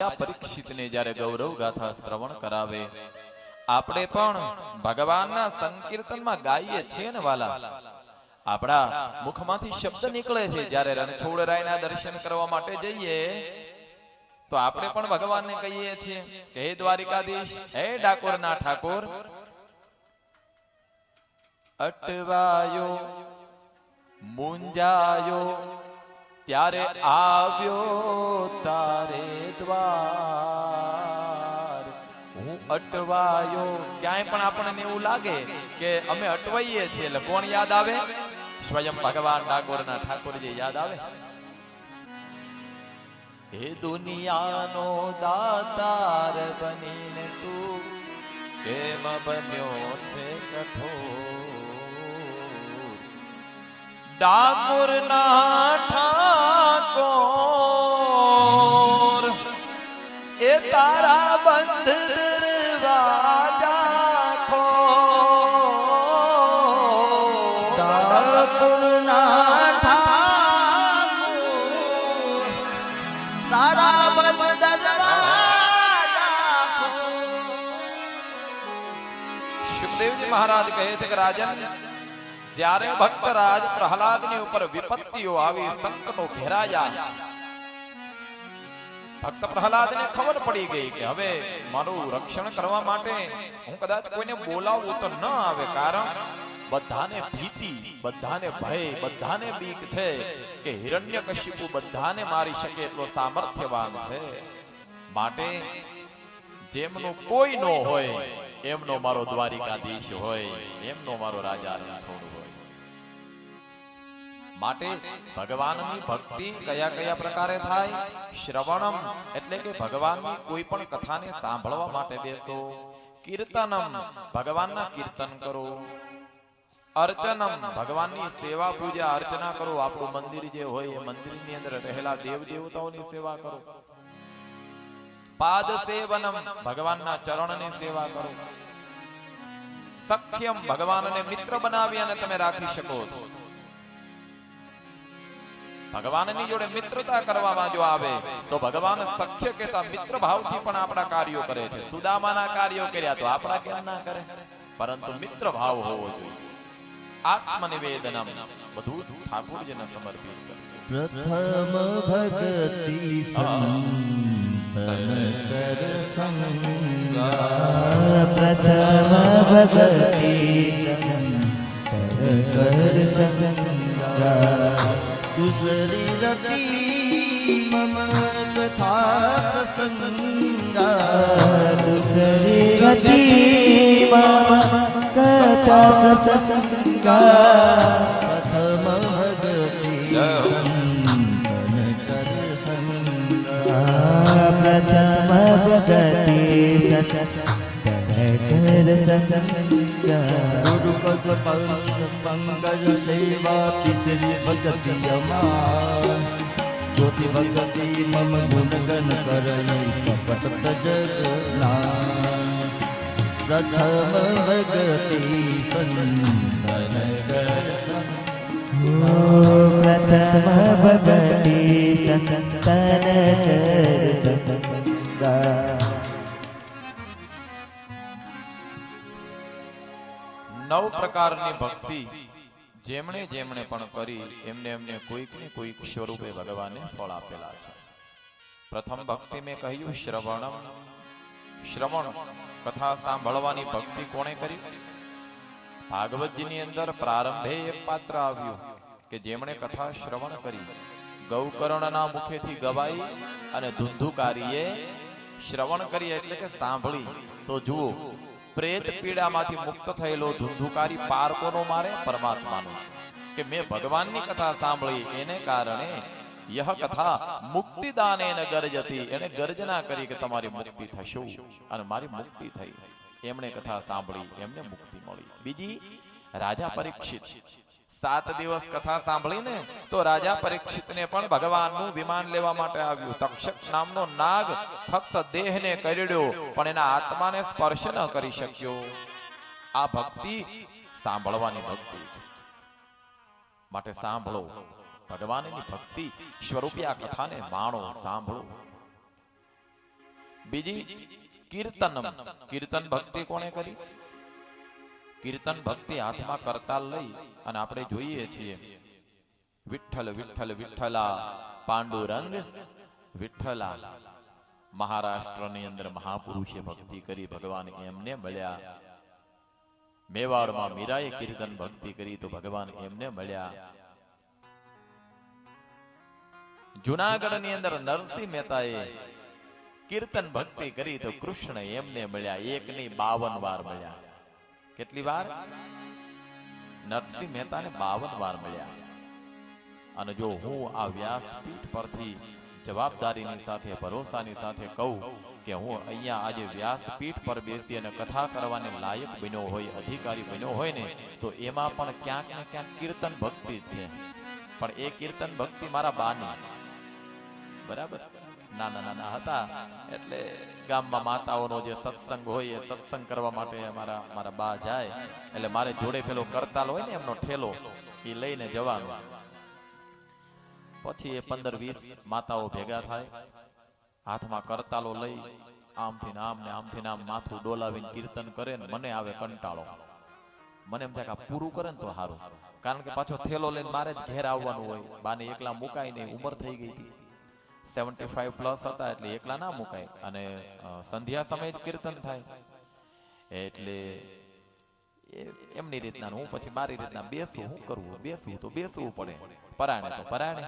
પરીક્ષિતને જ્યારે ગૌરવ ગાથા શ્રવણ કરાવે, આપણે પણ ભગવાનના સંકીર્તનમાં ગાઈએ છીએ ને વાલા, આપણા મુખમાંથી શબ્દ નીકળે છે જ્યારે રણછોડરાયના દર્શન કરવા માટે જઈએ તો આપણે પણ ભગવાનને કહીએ છીએ કે હે દ્વારિકાધીશ, હે ડાકોરના ઠાકોર, અટવાયો મુંજાયો ત્યારે આવ્યો તારે દ્વાર. હું અટવાયો, ક્યાંય પણ આપણને એવું લાગે કે અમે અટવાઈએ છીએ એટલે કોણ યાદ આવે? સ્વયં ભગવાન ડાકોરના ઠાકોરજી યાદ આવે. હે દુનિયાનો દાતાર બનીને તું કેમ બન્યો છે કઠોર. ડાકોરના ઠાકોર એ તારા બંધ દરવાજા ખોલ. ડાકોરના ઠાકોર તારા બંધ દરવાજા ખોલ. સુખદેવજી મહારાજ કહે છે કે રાજન, જ્યારે ભક્તરાજ પ્રહલાદની ઉપર વિપત્તિઓ આવી, સંકટો ઘેરાયા, ભક્ત પ્રહલાદને ખબર પડી ગઈ કે હવે મારું રક્ષણ કરવા માટે હું કદાચ કોઈને બોલાવું તો ન આવે, કારણ બધાને ભીતિ, બધાને ભય, બધાને બીક છે કે હિરણ્યકશિપુ બધાને મારી શકે એટલો સામર્થ્યવાન છે. માટે જેમનો કોઈ નો હોય એમનો મારો દ્વારિકાધીશ હોય, એમનો મારો રાજા રણછોડ હોય. માટે ભગવાનની ભક્તિ કયા કયા પ્રકારે થાય? શ્રવણમ એટલે કે ભગવાનની કોઈ પણ કથાને સાંભળવા માટે બેસો. કીર્તનમ ભગવાનના કીર્તન કરો. અર્ચનમ ભગવાનની સેવા પૂજા અર્ચના કરો. આપણું મંદિર જે હોય એ મંદિરની અંદર રહેલા દેવ દેવતાઓની સેવા કરો. પાદ સેવનમ ભગવાનના ચરણની સેવા કરો. સખ્યમ ભગવાનને મિત્ર બનાવી અને તમે રાખી શકો છો. ભગવાનની જોડે મિત્રતા કરવામાં જો આવે તો ભગવાન સખ્ય કહેતા મિત્ર ભાવથી પણ આપણા કાર્યો કરે છે. સુદામાના કાર્યો કર્યા તો આપણા કેમ ના કરે? પરંતુ મિત્ર ભાવ હોવો જોઈએ. આત્મનિવેદનમ બધું ઠાકોરજીને સમર્પિત કરે. પ્રથમ ભક્તિ સંતન કર સંગા. પ્રથમ ભક્તિ સંતન કર સંગા. दूसरी रति मम कथा प्रसंगा. दूसरी रति मम कथा प्रसंगा. प्रथम भक्ति संतन कर संगा. प्रथम भक्ति संतन कर संगा. गुरुपद पंकज सेवा तीसरी भक्ति अमार. ज्योति भक्ति मम गुणगन करई कपट जगना. प्रथम भक्ति संतन कर प्रथम भक्ति संतन कर संगा. નવ પ્રકારની ભક્તિ જેમણે જેમણે પણ કરી એમને એમને કોઈક ને કોઈક સ્વરૂપે ભગવાને ફળ આપેલા છે. પ્રથમ ભક્તિ મેં કહ્યું શ્રવણમ. શ્રવણ કથા સાંભળવાની ભક્તિ કોણે કરી? ભાગવતજીની અંદર પ્રારંભે એક પાત્ર આવ્યું કે જેમણે કથા શ્રવણ કરી, ગૌકર્ણના મુખેથી ગવાઈ અને ધુંધુકારીએ શ્રવણ કરી એટલે કે સાંભળી. તો જુઓ, પ્રેત પીડામાંથી મુક્ત થયેલો ધુંધુકારી પાર કોનો મારે? પરમાત્માનો. કે મેં ભગવાનની કથા સાંભળી એને કારણે યહ કથા મુક્તિદાનેન ગર્જતી, એને ગર્જના કરી કે તમારી મુક્તિ થશે, અને મારી મુક્તિ થઈ. એમણે કથા સાંભળી, એમને મુક્તિ મળી. બીજી રાજા પરીક્ષિત 7 દિવસ કથા સાંભળીને તો રાજા પરીક્ષિતને પણ ભગવાનનું વિમાન લેવા માટે આવ્યું. તક્ષક નામનો નાગ ફક્ત દેહને કરડ્યો પણ એના આત્માને સ્પર્શ ન કરી શક્યો. આ ભક્તિ સાંભળવાની ભક્તિ છે. માટે સાંભળો, ભગવાનની ભક્તિ સ્વરૂપી આ કથાને માણો, સાંભળો. બીજી કીર્તનમ, કીર્તન ભક્તિ કોણે કરી? કીર્તન ભક્તિ હાથમાં કરતાલ લઈ અને આપણે જોઈએ છીએ વિઠ્ઠલ વિઠ્ઠલ વિઠ્ઠલા પાંડુરંગ વિઠ્ઠલા. મહારાષ્ટ્રની અંદર મહાપુરુષે ભક્તિ કરી, ભગવાન એમને મળ્યા. મેવાડમાં મીરાએ કીર્તન ભક્તિ કરી તો ભગવાન એમને મળ્યા. જુનાગઢની અંદર નરસિંહ મહેતાએ કીર્તન ભક્તિ કરી તો કૃષ્ણ એમને મળ્યા. એક ની 52 વાર મળ્યા. કેટલી વાર? નરસિંહ મહેતાને 52 વાર મળ્યા. અને જો હું આ વ્યાસપીઠ પરથી જવાબદારીની સાથે, ભરોસાની સાથે કહું કે હું અહીંયા આજે વ્યાસપીઠ પર બેસી અને કથા કરવાને લાયક બન્યો હોય, અધિકારી બન્યો હોય ને, તો એમાં પણ ક્યાંક ને ક્યાંક કીર્તન ભક્તિ જ છે. પણ એ કીર્તન ભક્તિ મારા બાની, બરાબર, નાના નાના હતા એટલે ગામમાં માતાઓનો જે સત્સંગ હોય એ સત્સંગ કરવા માટે મારા બા જાય એટલે મારે જોડે પેલો કરતાલ હોય ને એમનો ઠેલો એ લઈને જવાનું. પછી એ 15-20 માતાઓ ભેગા થાય, હાથમાં કરતાલો લઈ આમથી નામ ને આમથી નામ માથું ડોલાવીને કીર્તન કરે ને મને આવે કંટાળો. મને એમ થાય કે આ પૂરું કરે ને તો સારું, કારણ કે પાછો થેલો લઈને મારે જ ઘેર આવવાનું હોય. બાને એકલા મુકાય નહીં, ઉંમર થઈ ગઈ હતી, 75+ હતા એટલે એકલા ના મુકાય. અને સંધ્યા સમયે જ કીર્તન થાય એટલે એમની રીતના હું પછી મારી રીતના બેસું. શું કરવું? બેસવું તો બેસવું પડે, પરાણે તો પરાણે.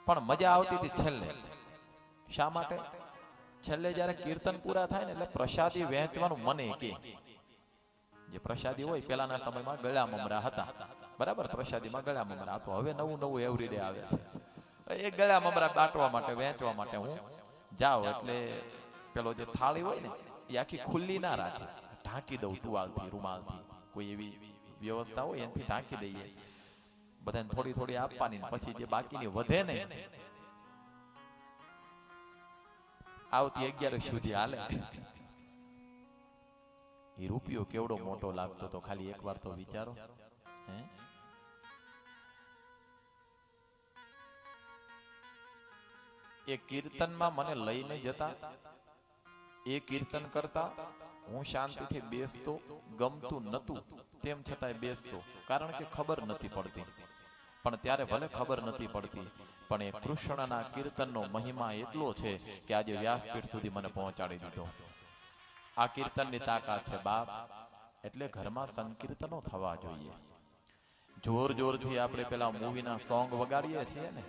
પણ મજા આવતી હતી છેલ્લે. શા માટે? છેલ્લે જયારે કીર્તન પૂરા થાય ને એટલે પ્રસાદી વહેંચવાનું મને કે જે પ્રસાદી હોય પેલાના સમયમાં ગળા મમરા હતા, બરાબર, પ્રસાદીમાં ગળા મમરા. તો હવે નવું નવું એવરીડે આવે છે. એ ગળા મમરા બાંટવા માટે, વહેંચવા માટે હું જાઉં એટલે પેલો જે થાળી હોય ને એ આખી ખુલ્લી ના રાખે, ઢાંકી દઉં ટુવાલથી, રૂમાલથી, કોઈ એવી વ્યવસ્થા હોય એનાથી ઢાંકી દઈએ. બધાને થોડી થોડી આપવાની, પછી જે બાકીની વધે ને આવતી 11 સુધી હાલે. એ રૂપિયો કેવડો મોટો લાગતો તો ખાલી એક વાર તો વિચારો. એ કીર્તનમાં મને લઈને જતા, એ કીર્તન કરતા, હું શાંતિથી બેસતો, ગમતું નતું તેમ છતાંય બેસતો, કારણ કે ખબર નથી પડતી. પણ ત્યારે ભલે ખબર નથી પડતી, પણ એ કૃષ્ણના કીર્તનનો મહિમા એટલો છે કે આજે વ્યાસપીઠ સુધી મને પહોંચાડી દીધો. આ કીર્તનની તાકાત છે બાપ. એટલે ઘરમાં સંકીર્તનો થવા જોઈએ. જોર જોરથી આપણે પેલા મૂવીના સોંગ વગાડીએ છીએ ને,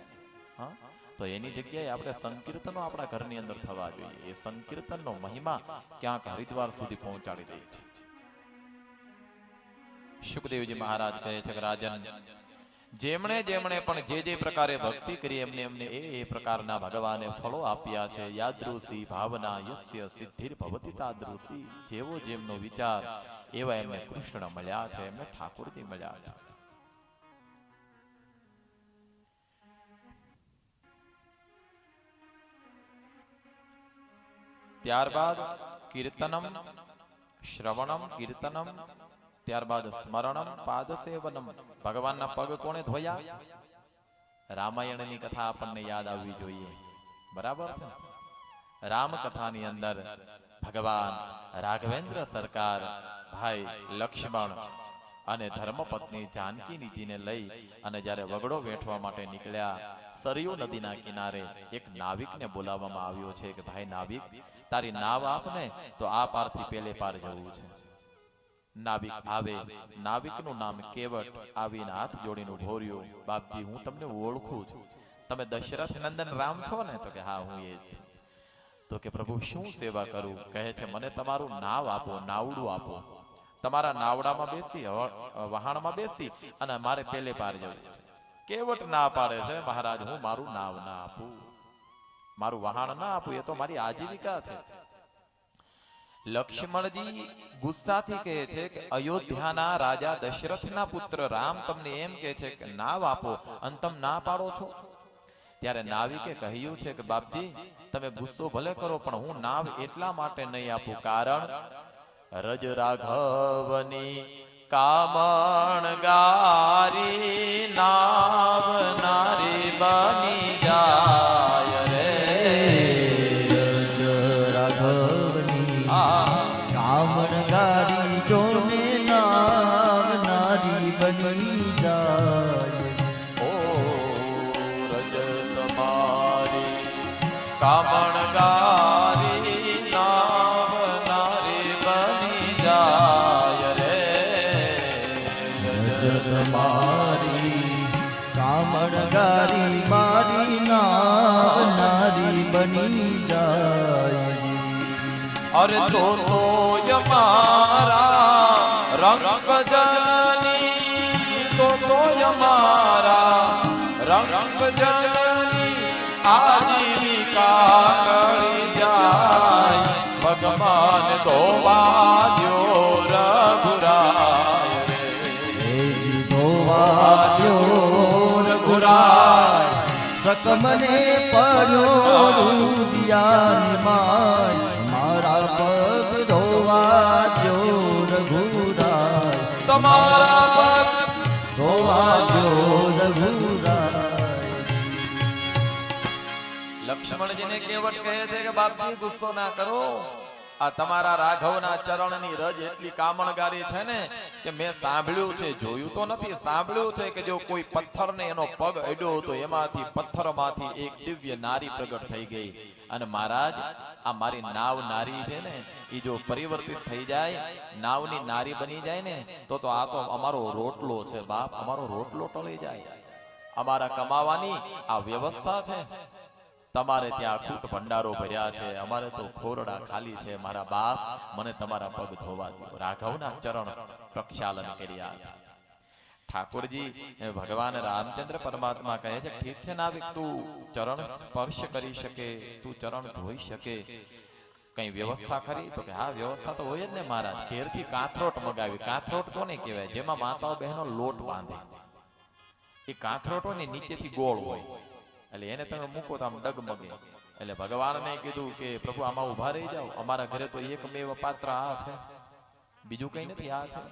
હા, તો એની જગ્યાએ આપણે સંકીર્તનો આપણા ઘરની અંદર થવા જોઈએ. એ સંકીર્તનનો મહિમા ક્યાંક હરિદ્વાર સુધી પહોંચાડી દે છે. શુકદેવજી મહારાજ કહે છે કે રાજન, જેમણે જેમણે પણ જે પ્રકારે ભક્તિ કરી એમને એમને એ પ્રકારના ભગવાને ફળો આપ્યા છે. યાદૃશી ભાવના યસ્ય સિદ્ધિર ભવતિ તાદૃશી. જેવો જેમનો વિચાર એવા એમને કૃષ્ણ મળ્યા છે, એમને ઠાકોરજી મળ્યા છે. ત્યારબાદ કીર્તનમ, શ્રવણમ, કીર્તનમ, ત્યારબાદ સ્મરણમ, પાદસેવનમ. ભગવાનના પગ કોણે ધોયા? રામાયણની કથા આપણને યાદ આવવી જોઈએ, બરાબર છે. રામકથાની અંદર ભગવાન રાઘવેન્દ્ર સરકાર ભાઈ લક્ષ્મણ અને ધર્મપત્ની જાનકીજીને લઈ અને જ્યારે વગડો વેઠવા માટે નીકળ્યા, સરયુ નદીના કિનારે એક નાવિકને બોલાવવામાં આવ્યો છે કે ભાઈ નાવિક, તારી નાવ આપને તો આ પારથી પેલે પાર જવું છે. નાવિક આવે. નાવિકનું નામ કેવટ. આવીને હાથ જોડીને ઉભો રહ્યો. બાપજી, હું તમને ઓળખું છું, તમે દશરથ નંદન રામ છો ને? તો કે હા, હું એ જ. તો કે પ્રભુ, શું સેવા કરું? કહે છે મને તમારું નાવ આપો, નાવડું આપો. તમારા નાવડામાં બેસી, વહાણમાં બેસી અને મારે પેલે પાર જવું. કેવટ ના પાડે છે, મહારાજ, હું મારું નાવ ના આપું, મારું વહાણ ના આપું, એ તો મારી આજીવિકા છે. લક્ષ્મણજી ગુસ્સાથી કહે છે કે અયોધ્યાના રાજા દશરથના પુત્ર રામ તમને એમ કહે છે કે નાવ આપો અને તમે ના પાડો છો. ત્યારે નાવિકે કહ્યું છે કે બાપજી, તમે ગુસ્સો ભલે કરો પણ હું નાવ એટલા માટે નહીં આપું, કારણ રજ રાઘવની કામણ ગારી નાવ નારી બની જાય રે. રજ કામણગારી નાવનારી બની જાય રે જગ મારી કામણગારી મારી નારી બની જાય અરે તો મારા રંગ જની તો મારા રંગ જની આજીવિકા કરી જાય ભગવાન ધોવા દ્યો રઘુરાય ધોવા દ્યો રઘુરાય સકમને પડ્યો રુદિયાની માય મારા પગ ધોવા દ્યો રઘુરાય તમારા પગ ધોવા દ્યો રઘુરાય લક્ષ્મણજીને કેવટ કહે છે કે બાપજી ગુસ્સો ના કરો આ તમારા રાઘવના ચરણની રજ એટલી કામણગારી છે ને કે મેં સાંભળ્યું છે જોયું તો નથી સાંભળ્યું છે કે જો કોઈ પથ્થરને એનો પગ અડ્યો તો એમાંથી પથ્થરમાંથી એક દિવ્ય નારી પ્રગટ થઈ ગઈ અને મહારાજ આ મારી નાવ નારી છે ને એ જો પરિવર્તિત થઈ જાય નાવની નારી બની જાય ને તો આ તો અમારો રોટલો છે બાપ અમારો રોટલો ટળી જાય અમારા કમાવાની આ વ્યવસ્થા છે તમારે ત્યાં અખૂટ ભંડારો ભર્યા છે અમારે તો ખોરડા ખાલી છે મારા બાપ મને તમારા પગ ધોવા દો રાઘવના ચરણ પ્રક્ષાલન કર્યા છે ઠાકોરજી ભગવાન રામચંદ્ર પરમાત્મા કહે છે ઠીક છે નાવિક તું ચરણ સ્પર્શ કરી શકે તું ચરણ ધોઈ શકે કઈ વ્યવસ્થા ખરી તો કે હા વ્યવસ્થા તો હોય જ ને મહારાજ ઘેરથી કાથરોટ મગાવી કાથરોટ કોને કહેવાય જેમાં માતાઓ બહેનો લોટ બાંધે એ કાથરોટ હોય ને નીચેથી ગોળ હોય એટલે એને તમે મૂકો તો આમ ડગમગે એટલે ભગવાનને કીધું કે પ્રભુ આમાં ઉભા રહી જાઓ અમારા ઘરે તો એકમેવ પાત્ર આ છે બીજું કઈ નથી આ છે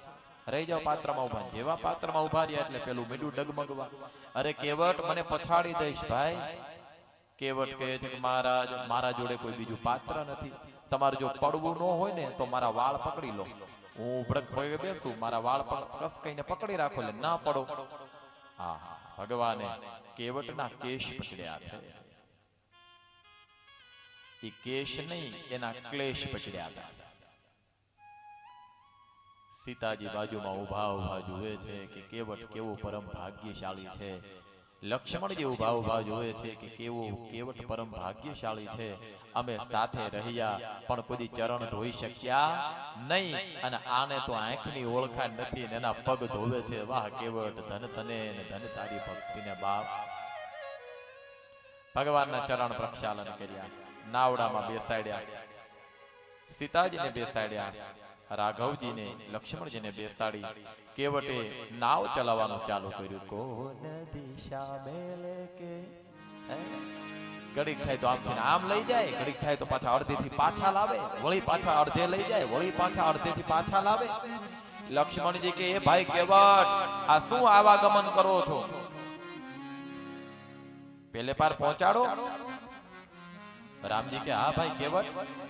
રહી જાઓ પાત્રમાં ઉભા જેવા પાત્રમાં ઉભા રહ્યા એટલે પેલું મીઠું ડગમગવા અરે કેવટ મને પછાડી દઈશ ભાઈ કેવટ કહે છે કે મહારાજ મારા જોડે કોઈ બીજું પાત્ર નથી તમારે જો પડવું ન હોય ને તો મારા વાળ પકડી લો હું ઉભડક પગે બેસું મારા વાળ કસ કઈને પકડી રાખો એટલે ના પડો હા હા ભગવાને કેવટના કેશ પકડ્યા છે એ કેશ નહીં એના ક્લેશ પકડ્યા હતા સીતાજી બાજુમાં ઉભા જુએ છે કે કેવટ કેવો પરમ ભાગ્યશાળી છે લક્ષ્મણજી ઉભા જુએ છે કે કેવો કેવટ પરમ ભાગ્યશાળી છે અમે સાથે રહ્યા પણ કોઈ ચરણ ધોઈ શક્યા નહીં અને આને તો આંખની ઓળખાણ નથી ને એના પગ ધોવે છે વાહ કેવટ ધન તને ને ધન તારી ભક્તિને બાપ ભગવાનના ચરણ પ્રક્ષાલન કર્યા નાવડામાં બેસાડ્યા સીતાજીને બેસાડ્યા રાઘવજીને લક્ષ્મણજીને બેસાડી કેવટે નાવ ચલાવવાનું ચાલુ કર્યું કોન દિશા મેલે કે ઘડીક થાય તો આમથી આમ લઈ જાય ઘડીક થાય તો પાછા અડધેથી પાછા લાવે વળી પાછા અડધે લઈ જાય વળી પાછા અડધેથી પાછા લાવે લક્ષ્મણજી કે એ ભાઈ કેવટ આ શું આવાગમન કરો છો પેલે પાર પહોંચાડો રામજી કે હા ભાઈ કેવટ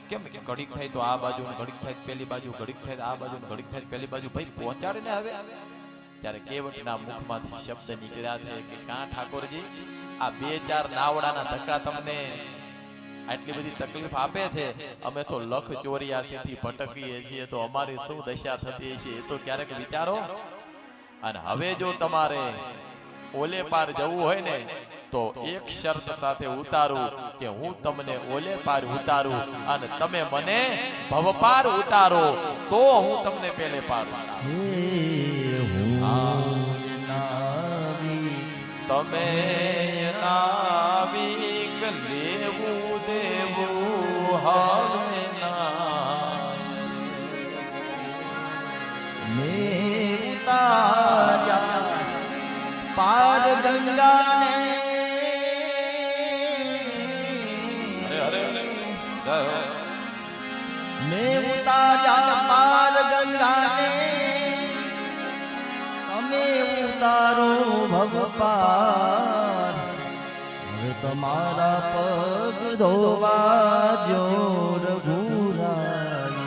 કેમ ઘડીક થાય તો આ બાજુ ઘડીક થાય પેલી બાજુ ઘડીક થાય આ બાજુ ઘડીક થાય પેલી બાજુ ભાઈ પહોંચાડે ને હવે ત્યારે કેવટના મુખમાંથી શબ્દ નીકળ્યા છે કે કાં ઠાકોરજી આ બે ચાર નાવડાના ધક્કા તમને આટલી બધી તકલીફ આપે છે અમે તો લખ 84 થી ભટકીએ છીએ તો અમારી શું દશા થતી છે એ તો ક્યારેક વિચારો અને હવે જો તમારે ઓલે પાર જવું હોય ને તો એક શરત સાથે ઉતારું કે હું તમને ઓલે પાર ઉતારું અને તમે મને ભવપાર ઉતારો તો હું તમને પેલે પાર તમે નાવિક લેવું દેવું હવે ના મેં ઉતાર્યા પાર ગંગાને મેં ઉતાર્યા પાર ગંગાને તમે ઉતારો ભવપાર હવે તમારા પગ ધોવા જો રઘુરાય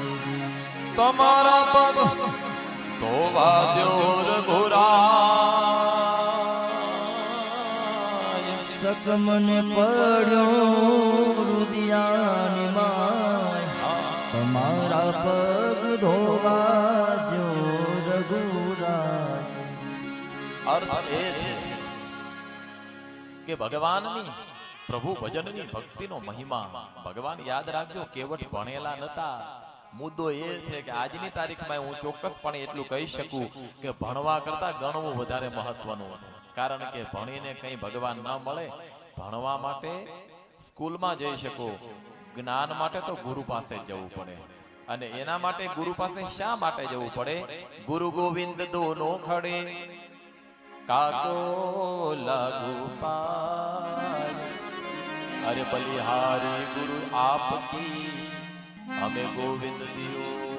તમારા પગ ધોવા દો રઘુરાય સકમને પડ્યો દુધિયાની માય તમારા પગ ધોવા જો રઘુરાય. અર્થ એ છે કે ભગવાનની પ્રભુ ભજનની ભક્તિનો મહિમા. ભગવાન યાદ રાખજો કેવટ ભણેલા નતા. મુદ્દો એ છે કે આજની તારીખમાં હું ચોક્કસપણે એટલું કહી શકું કે ભણવા કરતા ગણવું વધારે મહત્વનું છે. કારણ કે ભણીને કંઈ ભગવાન ન મળે. ભણવા માટે સ્કૂલમાં જઈ શકો, જ્ઞાન માટે તો ગુરુ પાસે જવું પડે. અને એના માટે ગુરુ પાસે શા માટે જવું પડે? ગુરુ ગોવિંદ દોનો ખડે કાકો લાગુ પાય. અરે બલિહારી ગુરુ આપકી હમે ગોવિંદ દિયો